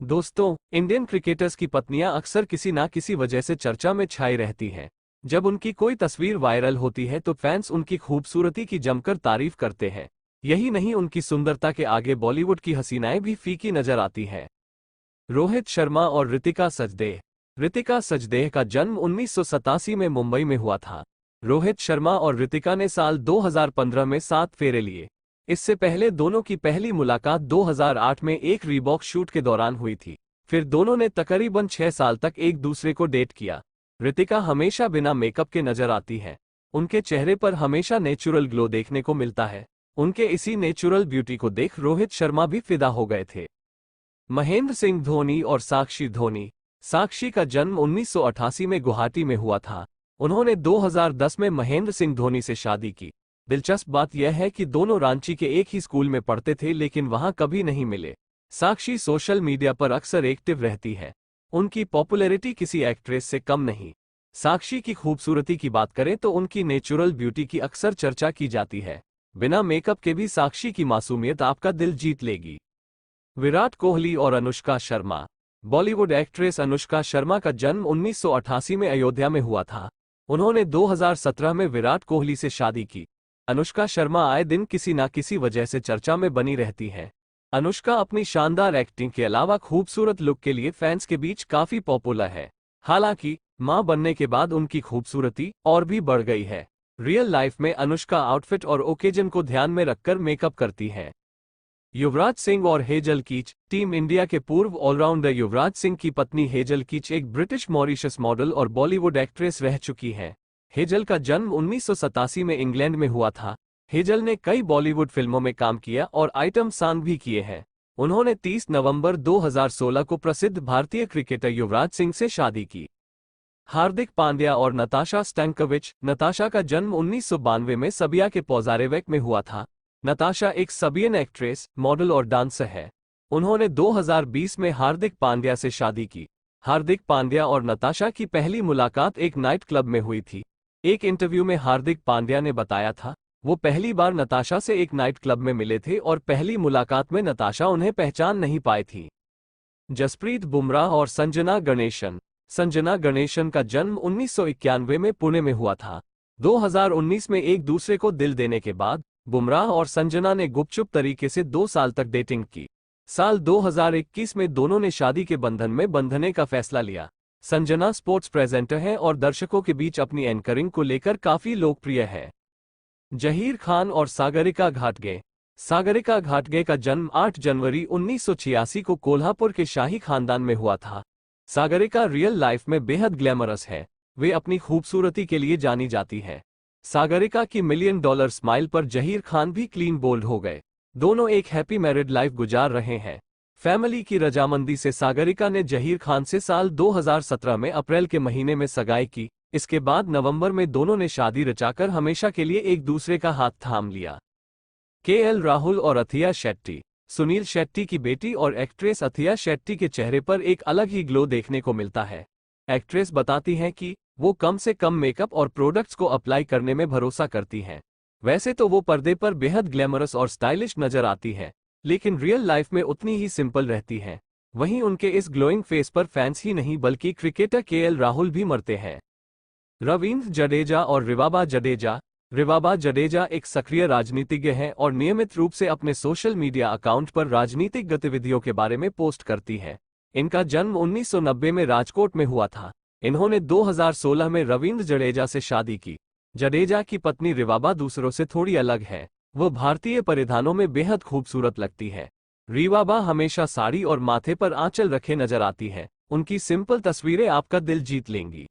दोस्तों, Indian cricketers की पत्नियां अक्सर किसी ना किसी वजह से चर्चा में छाई रहती हैं। जब उनकी कोई तस्वीर वायरल होती है तो फैंस उनकी खूबसूरती की जमकर तारीफ करते हैं। यही नहीं, उनकी सुंदरता के आगे बॉलीवुड की हसीनाएं भी फीकी नजर आती हैं। रोहित शर्मा और ऋतिका सचदेह। ऋतिका सचदेह का जन्म 1987 में मुंबई में हुआ था। रोहित शर्मा और ऋतिका ने साल 2015 में 7 फेरे लिए। इससे पहले दोनों की पहली मुलाकात 2008 में एक रीबॉक शूट के दौरान हुई थी। फिर दोनों ने तकरीबन 6 साल तक एक दूसरे को डेट किया। ऋतिका हमेशा बिना मेकअप के नजर आती हैं। उनके चेहरे पर हमेशा नेचुरल ग्लो देखने को मिलता है। उनके इसी नेचुरल ब्यूटी को देख रोहित शर्मा भी फिदा हो गए थे। महेंद्र सिंह धोनी और साक्षी धोनी। साक्षी का जन्म 1988 में गुवाहाटी में हुआ था। उन्होंने 2010 में महेंद्र सिंह धोनी से शादी की। दिलचस्प बात यह है कि दोनों रांची के एक ही स्कूल में पढ़ते थे, लेकिन वहां कभी नहीं मिले। साक्षी सोशल मीडिया पर अक्सर एक्टिव रहती है। उनकी पॉपुलैरिटी किसी एक्ट्रेस से कम नहीं। साक्षी की खूबसूरती की बात करें तो उनकी नेचुरल ब्यूटी की अक्सर चर्चा की जाती है। बिना मेकअप के भी साक्षी की मासूमियत आपका दिल जीत लेगी। विराट कोहली और अनुष्का शर्मा। बॉलीवुड एक्ट्रेस अनुष्का शर्मा का जन्म 1988 में अयोध्या में हुआ था। उन्होंने 2017 में विराट कोहली से शादी की। अनुष्का शर्मा आए दिन किसी ना किसी वजह से चर्चा में बनी रहती हैं। अनुष्का अपनी शानदार एक्टिंग के अलावा खूबसूरत लुक के लिए फैंस के बीच काफी पॉपुलर है। हालांकि मां बनने के बाद उनकी खूबसूरती और भी बढ़ गई है। रियल लाइफ में अनुष्का आउटफिट और ओकेजन को ध्यान में रखकर मेकअप करती हैं। युवराज सिंह और हेजल कीच। टीम इंडिया के पूर्व ऑलराउंडर युवराज सिंह की पत्नी हेजल कीच एक ब्रिटिश मॉरिशस मॉडल और बॉलीवुड एक्ट्रेस रह चुकी हैं। हेजल का जन्म 1987 में इंग्लैंड में हुआ था। हेजल ने कई बॉलीवुड फिल्मों में काम किया और आइटम सॉन्ग भी किए हैं। उन्होंने 30 नवंबर 2016 को प्रसिद्ध भारतीय क्रिकेटर युवराज सिंह से शादी की। हार्दिक पांड्या और नताशा स्टैंकोविच। नताशा का जन्म 1992 में सर्बिया के पोज़ारेवेक में हुआ था। नताशा एक सर्बियन एक्ट्रेस, मॉडल और डांसर है। उन्होंने 2020 में हार्दिक पांड्या से शादी की। हार्दिक पांड्या और नताशा की पहली मुलाकात एक नाइट क्लब में हुई थी। एक इंटरव्यू में हार्दिक पांड्या ने बताया था, वो पहली बार नताशा से एक नाइट क्लब में मिले थे और पहली मुलाकात में नताशा उन्हें पहचान नहीं पाई थी। जसप्रीत बुमराह और संजना गणेशन। संजना गणेशन का जन्म 1991 में पुणे में हुआ था। 2019 में एक दूसरे को दिल देने के बाद बुमराह और संजना ने गुपचुप तरीके से 2 साल तक डेटिंग की। साल 2021 में दोनों ने शादी के बंधन में बंधने का फैसला लिया। संजना स्पोर्ट्स प्रेजेंटर है और दर्शकों के बीच अपनी एंकरिंग को लेकर काफी लोकप्रिय है। जहीर खान और सागरिका घाटगे। सागरिका घाटगे का जन्म 8 जनवरी 1986 को कोल्हापुर के शाही खानदान में हुआ था। सागरिका रियल लाइफ में बेहद ग्लैमरस है। वे अपनी खूबसूरती के लिए जानी जाती है। सागरिका की $1 मिलियन स्माइल पर जहीर खान भी क्लीन बोल्ड हो गए। दोनों एक हैप्पी मैरिड लाइफ गुजार रहे हैं। फैमिली की रजामंदी से सागरिका ने जहीर खान से साल 2017 में अप्रैल के महीने में सगाई की। इसके बाद नवंबर में दोनों ने शादी रचाकर हमेशा के लिए एक दूसरे का हाथ थाम लिया। केएल राहुल और अथिया शेट्टी। सुनील शेट्टी की बेटी और एक्ट्रेस अथिया शेट्टी के चेहरे पर एक अलग ही ग्लो देखने को मिलता है। एक्ट्रेस बताती हैं कि वो कम से कम मेकअप और प्रोडक्ट्स को अप्लाई करने में भरोसा करती हैं। वैसे तो वो पर्दे पर बेहद ग्लैमरस और स्टाइलिश नजर आती है, लेकिन रियल लाइफ में उतनी ही सिंपल रहती हैं। वहीं उनके इस ग्लोइंग फेस पर फैंस ही नहीं बल्कि क्रिकेटर केएल राहुल भी मरते हैं। रवींद्र जडेजा और रिवाबा जडेजा। रिवाबा जडेजा एक सक्रिय राजनीतिज्ञ हैं और नियमित रूप से अपने सोशल मीडिया अकाउंट पर राजनीतिक गतिविधियों के बारे में पोस्ट करती हैं। इनका जन्म 1990 में राजकोट में हुआ था। इन्होंने 2016 में रवींद्र जडेजा से शादी की। जडेजा की पत्नी रिवाबा दूसरों से थोड़ी अलग है। वो भारतीय परिधानों में बेहद खूबसूरत लगती है। रिवाबा हमेशा साड़ी और माथे पर आंचल रखे नजर आती है। उनकी सिंपल तस्वीरें आपका दिल जीत लेंगी।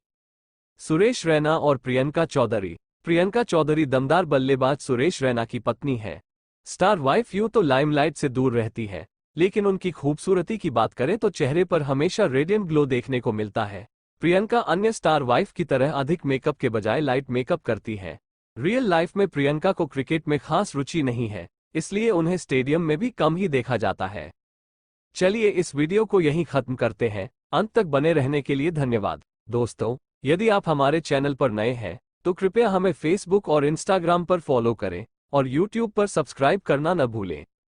सुरेश रैना और प्रियंका चौधरी। प्रियंका चौधरी दमदार बल्लेबाज सुरेश रैना की पत्नी है। स्टार वाइफ यूं तो लाइमलाइट से दूर रहती है, लेकिन उनकी खूबसूरती की बात करें तो चेहरे पर हमेशा रेडियंट ग्लो देखने को मिलता है। प्रियंका अन्य स्टार वाइफ की तरह अधिक मेकअप के बजाय लाइट मेकअप करती है। रियल लाइफ में प्रियंका को क्रिकेट में खास रुचि नहीं है, इसलिए उन्हें स्टेडियम में भी कम ही देखा जाता है। चलिए इस वीडियो को यहीं खत्म करते हैं। अंत तक बने रहने के लिए धन्यवाद। दोस्तों, यदि आप हमारे चैनल पर नए हैं तो कृपया हमें फेसबुक और इंस्टाग्राम पर फॉलो करें और यूट्यूब पर सब्सक्राइब करना न भूलें।